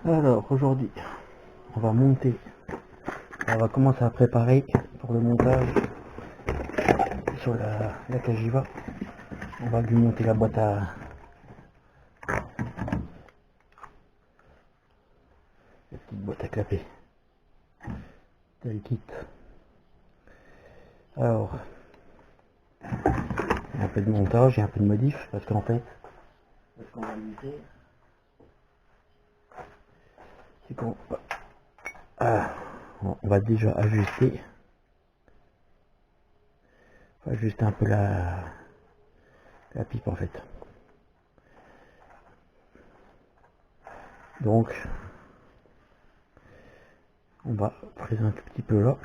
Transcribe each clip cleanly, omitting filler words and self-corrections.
Alors aujourd'hui, on va monter, on va commencer à préparer pour le montage sur la Cagiva. On va lui monter la boîte la petite boîte à clapper. Tel kit. Alors, il y a un peu de montage et un peu de modif parce qu'en fait, ce qu'on va limiter, c'est qu'on on va déjà ajuster un peu la pipe en fait. Donc on va fraiser un tout petit peu là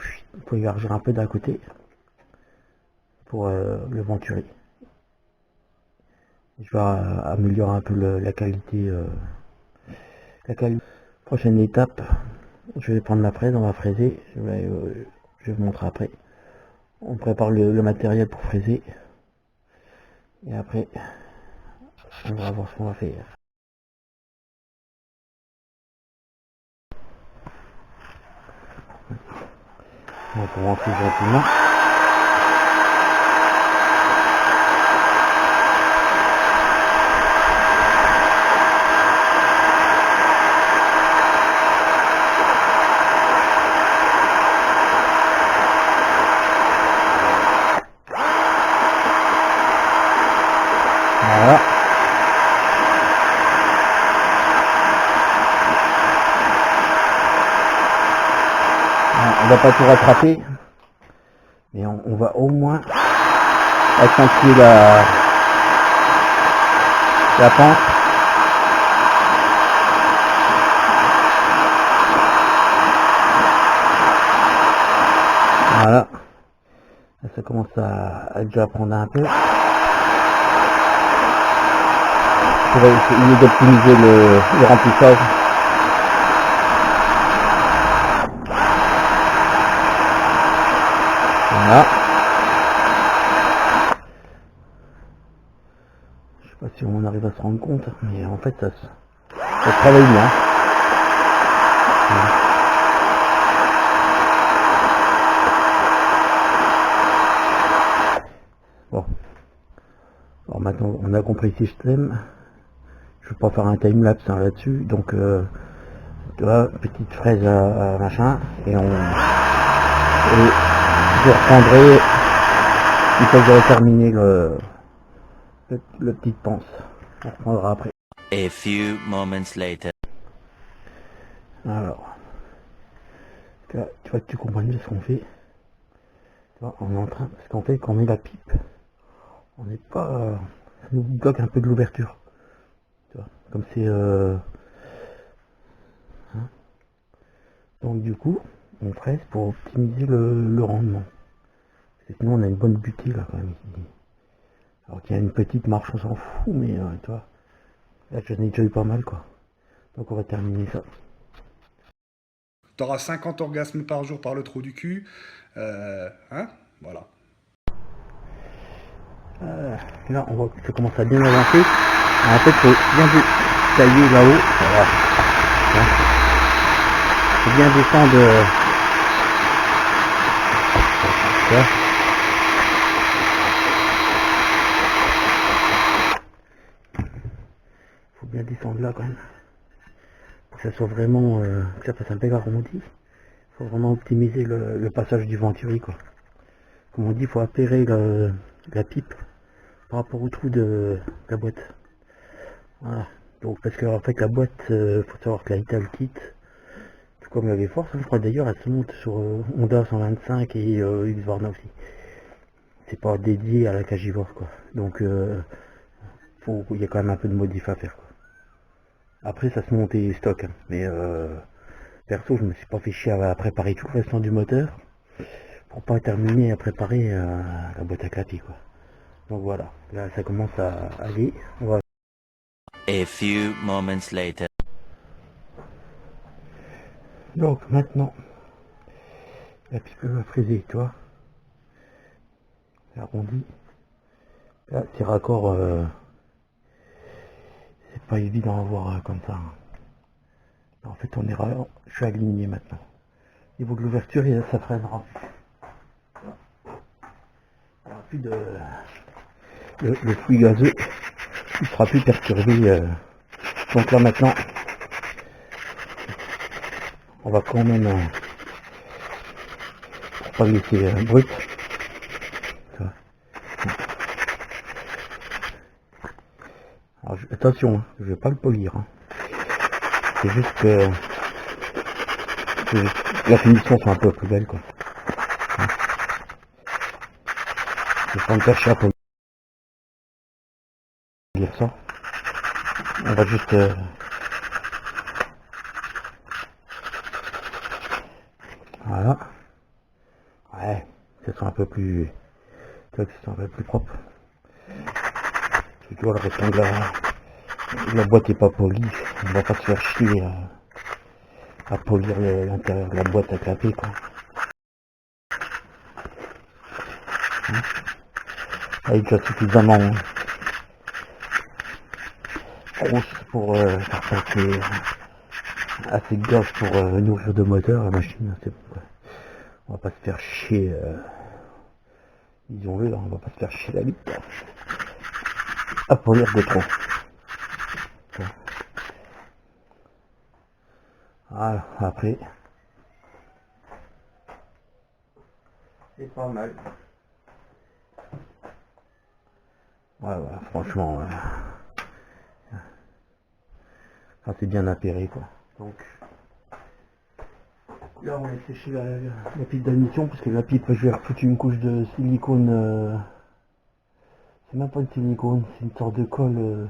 pour élargir un peu d'un côté pour le venturi. Je vais améliorer un peu la qualité. Prochaine étape, je vais prendre la fraise, on va fraiser. Je vais vous montrer après. On prépare le matériel pour fraiser. Et après, on va voir ce qu'on va faire. Donc on va rentrer gentiment. Voilà. On va pas tout rattraper, mais on va au moins accentuer la pente. Voilà. Là, ça commence à déjà prendre un peu. Pour essayer d'optimiser le remplissage. Voilà. Je sais pas si on arrive à se rendre compte, mais en fait ça travaille bien. Bon. Alors maintenant on a compris le système. Je vais pas faire un timelapse là-dessus, donc tu vois, petite fraise à machin, et je reprendrai une fois que j'aurai terminé le petite panse. On reprendra après. A few moments later. Alors, tu vois que tu comprends mieux ce qu'on fait. Tu vois, on est en train, parce qu'en fait quand on met la pipe, on n'est pas, ça nous bloque un peu de l'ouverture. Tu vois, comme c'est hein. Donc du coup, on presse pour optimiser le rendement. Parce que sinon on a une bonne butée là quand même ici. Alors qu'il y a une petite marche, on s'en fout, mais tu vois, là j'en ai déjà eu pas mal quoi. Donc on va terminer ça. Tu auras 50 orgasmes par jour par le trou du cul. Hein. Voilà. Là on voit que ça commence à bien avancer. En fait faut bien tailler là-haut. Voilà. Faut bien descendre. Là. Faut bien descendre là quand même. Pour que ça soit vraiment. Que ça fasse un bel arrondi. Faut vraiment optimiser le passage du venturi quoi. Comme on dit, il faut appairer la pipe par rapport au trou de la boîte. Voilà. Donc parce que en fait la boîte, faut savoir que la Ital Kit, tout comme la V-Force, je crois d'ailleurs elle se monte sur Honda 125 et Husqvarna aussi. C'est pas dédié à la Cagivore quoi. Donc il y a quand même un peu de modif à faire quoi. Après ça se montait stock, hein. Mais perso je me suis pas fait chier à préparer tout le restant du moteur pour pas terminer à préparer la boîte à clapper quoi. Donc voilà, là ça commence à aller. On va... A few moments later. Donc maintenant, la pipe va fraiser, tu vois. Arrondi. Là, ces raccords, c'est pas évident à voir comme ça. En fait, je suis aligné maintenant. Au niveau de l'ouverture, ça freinera. Il n'y aura plus de... Le flux gazeux, il sera plus perturbé. Donc là maintenant, on va quand même, pour pas laisser brut. Alors, attention, hein, je vais pas le polir. Hein. C'est juste que la finition soit un peu plus belle, quoi. Je vais pas me cacher à polir ça. On va juste voilà. Ouais, ça soit un peu plus, que ce soit un peu plus propre. Tu vois, le restant de la boîte est pas polie. On va pas se faire chier à polir l'intérieur de la boîte à clapper, quoi. Elle est déjà suffisamment grosse pour faire passer assez de gaz pour nourrir de moteur la machine. C'est bon, ouais. On va pas se faire chier, disons-le, on va pas se faire chier la bite à polir de trop. Voilà, après c'est pas mal. Ouais, ouais, franchement, ça c'est bien appairé, quoi. Donc là on va sécher la pipe d'admission, parce que la pipe, je vais refoutre une couche de silicone. C'est même pas une silicone, c'est une sorte de colle,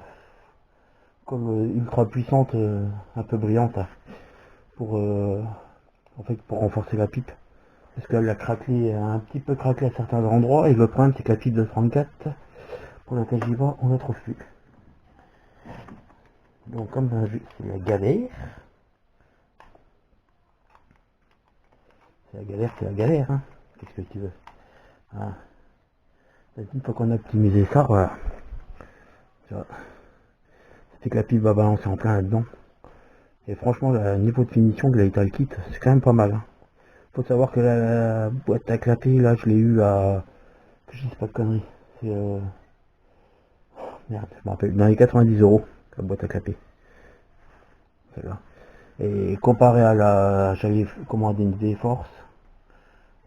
ultra puissante, un peu brillante, hein, pour en fait pour renforcer la pipe. Parce qu'elle a craquelé, un petit peu craquelé à certains endroits, et le problème c'est que la pipe de 34, pour laquelle j'y vais, on la trouve plus. Donc comme on a vu, c'est la galère. C'est la galère, hein. Qu'est-ce que tu veux, hein. Une fois qu'on a optimisé ça, voilà. Tu vois, c'est que la pipe va balancer en plein là-dedans. Et franchement, le niveau de finition de la Ital Kit, c'est quand même pas mal, hein. Faut savoir que la boîte à clapper, là, je l'ai eu à... que je dis pas de conneries. C'est... merde, je me rappelle. Dans les 90 €, la boîte à clapper. Celle-là. Et comparé à la... J'avais commandé une V-Force.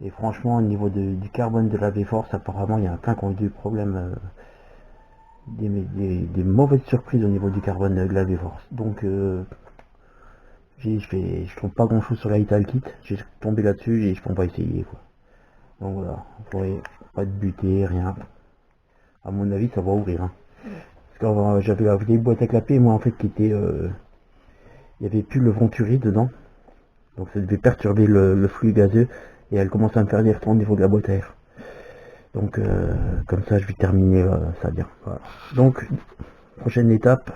Et franchement, au niveau du carbone de la V-Force, apparemment, il y a plein qui ont eu des problèmes... des mauvaises surprises au niveau du carbone de la V-Force. Donc... je trouve pas grand chose sur la Ital Kit, j'ai tombé là-dessus, j'ai dit on va essayer, quoi. Donc voilà, pas de butée, rien. À mon avis ça va ouvrir, hein. Parce que j'avais la vieille boîte à clapper, moi en fait qui était il y avait plus le venturi dedans, donc ça devait perturber le flux gazeux, et elle commençait à me faire des retours au niveau de la boîte à air. Donc comme ça je vais terminer ça bien. Voilà. Donc prochaine étape,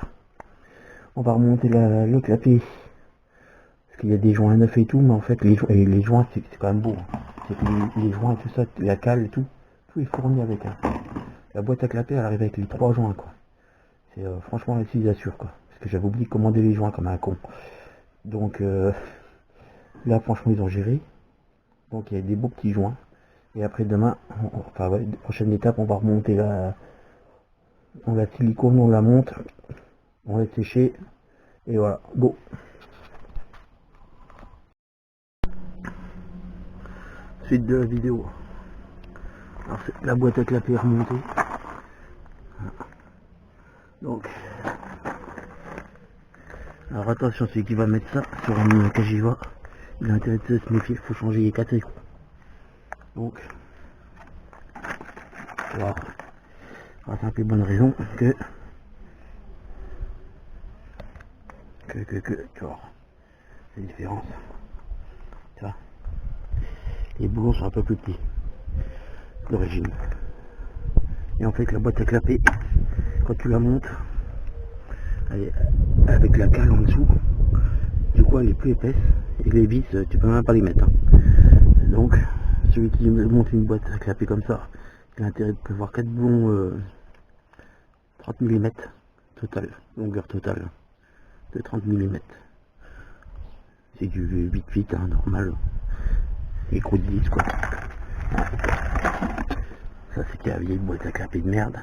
on va remonter le clapet. Il y a des joints neufs et tout, mais en fait les joints c'est quand même beau, hein. C'est que les joints et tout ça, la cale et tout est fourni avec, hein. La boîte à clapper elle arrive avec les 3 joints, quoi. C'est franchement la cisature, quoi, parce que j'avais oublié de commander les joints comme un con. Donc là franchement ils ont géré, donc il y a des beaux petits joints. Et après demain, enfin ouais, prochaine étape, on va remonter on la silicone, on la monte, on laisse sécher, et voilà, go. Suite de la vidéo. Alors la boîte à clapper est remontée. Donc, alors attention, celui qui va mettre ça sur une Cagiva, il a intérêt de se méfier, il faut changer les 4 écrous. Donc, voilà. La simple et bonne raison que tu vois, c'est une différence. Tu vois, les boulons sont un peu plus petits d'origine. Et en fait, la boîte à clapper, quand tu la montes, avec la cale en dessous, du coup elle est plus épaisse, et les vis tu peux même pas les mettre, hein. Donc celui qui monte une boîte à clapper comme ça, il a intérêt de prévoir 4 boulons 30 mm total, longueur totale de 30 mm. C'est du 8-8, hein, normal. Et gros 10 quoi. Ça c'était la vieille boîte à clapper de merde.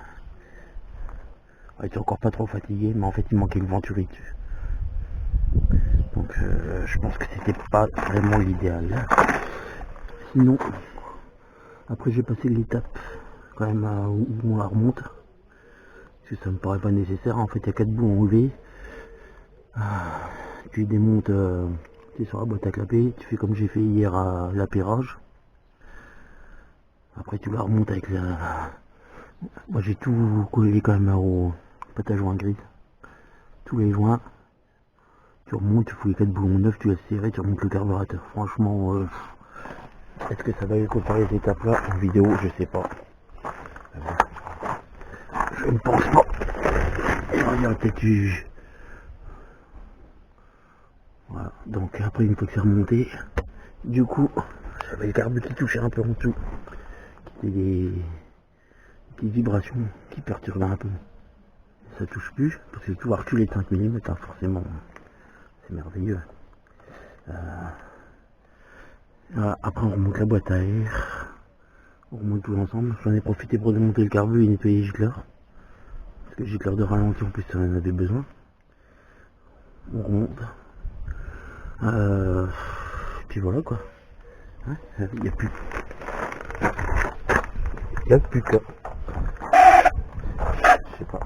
Ouais, j'étais encore pas trop fatigué, mais en fait il manquait le venturi dessus. Donc je pense que c'était pas vraiment l'idéal. Sinon, après j'ai passé l'étape quand même où on la remonte. Parce que ça me paraît pas nécessaire. En fait il y a 4 bouts à enlever. Tu démontes sur la boîte à clapper, tu fais comme j'ai fait hier à l'appairage. Après tu la remontes avec la... Moi j'ai tout collé quand même au pâte à joint grise. Tous les joints. Tu remontes, tu fous les 4 boulons neufs, tu laisses serrer, tu remontes le carburateur. Franchement, est-ce que ça va comparer ces étapes là en vidéo? Je sais pas. Je ne pense pas. Et regarde, peut-être tu... Voilà, donc après une fois que c'est remonté, du coup, j'avais le carbu qui touchait un peu en dessous, qui était des petites vibrations qui perturbaient un peu. Ça touche plus, parce que tout va reculer de 5 mm, hein, forcément, c'est merveilleux. Voilà, après on remonte la boîte à air, on remonte tout ensemble. J'en ai profité pour démonter le carbu et nettoyer les gicleurs, parce que les gicleurs de ralenti en plus ça en avait besoin. On remonte. Puis voilà quoi. Il n'y a plus. Il n'y a plus que. Je sais pas.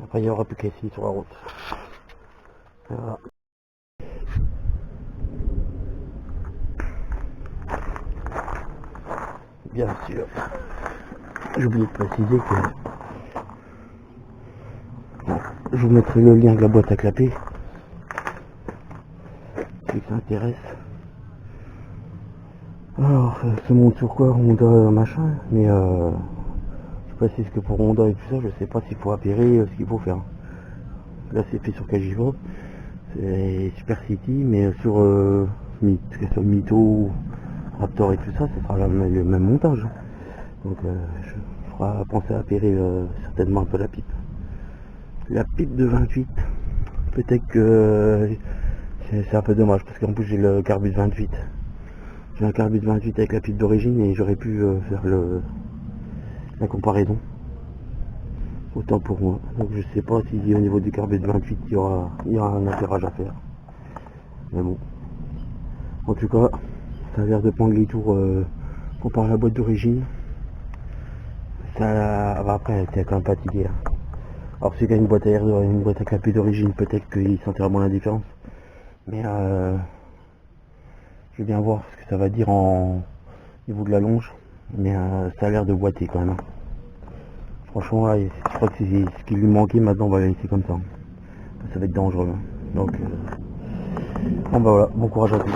Après il n'y aura plus qu'à essayer sur la route. Voilà. Bien sûr, j'ai oublié de préciser que je vous mettrai le lien de la boîte à clapper si ça intéresse. Alors ça se monte sur quoi, Honda machin, mais je précise que pour Honda et tout ça, je sais pas s'il faut appairer, ce qu'il faut faire. Là c'est fait sur Cagiva, c'est Super City, mais sur Mito, Raptor et tout ça, ce sera le même montage. Donc je ferai penser à appairer certainement un peu la pipe. La pipe de 28, peut-être que c'est un peu dommage, parce qu'en plus j'ai le carbu de 28. J'ai un carbu de 28 avec la pipe d'origine et j'aurais pu faire la comparaison. Autant pour moi. Donc je sais pas si au niveau du carbu de 28 il y aura un appairage à faire. Mais bon. En tout cas, ça a l'air de prendre les tours comparé à la boîte d'origine. Ça après c'est quand même fatigué. Hein. Alors c'est quand même une boîte à air, une boîte à clapper d'origine, peut-être qu'il sentira moins la différence. Mais je vais bien voir ce que ça va dire au niveau de la longe. Mais ça a l'air de boiter quand même. Hein. Franchement, là, je crois que c'est ce qui lui manquait, maintenant on va la laisser comme ça. Ça va être dangereux. Hein. Donc, bon bah voilà, bon courage à tous.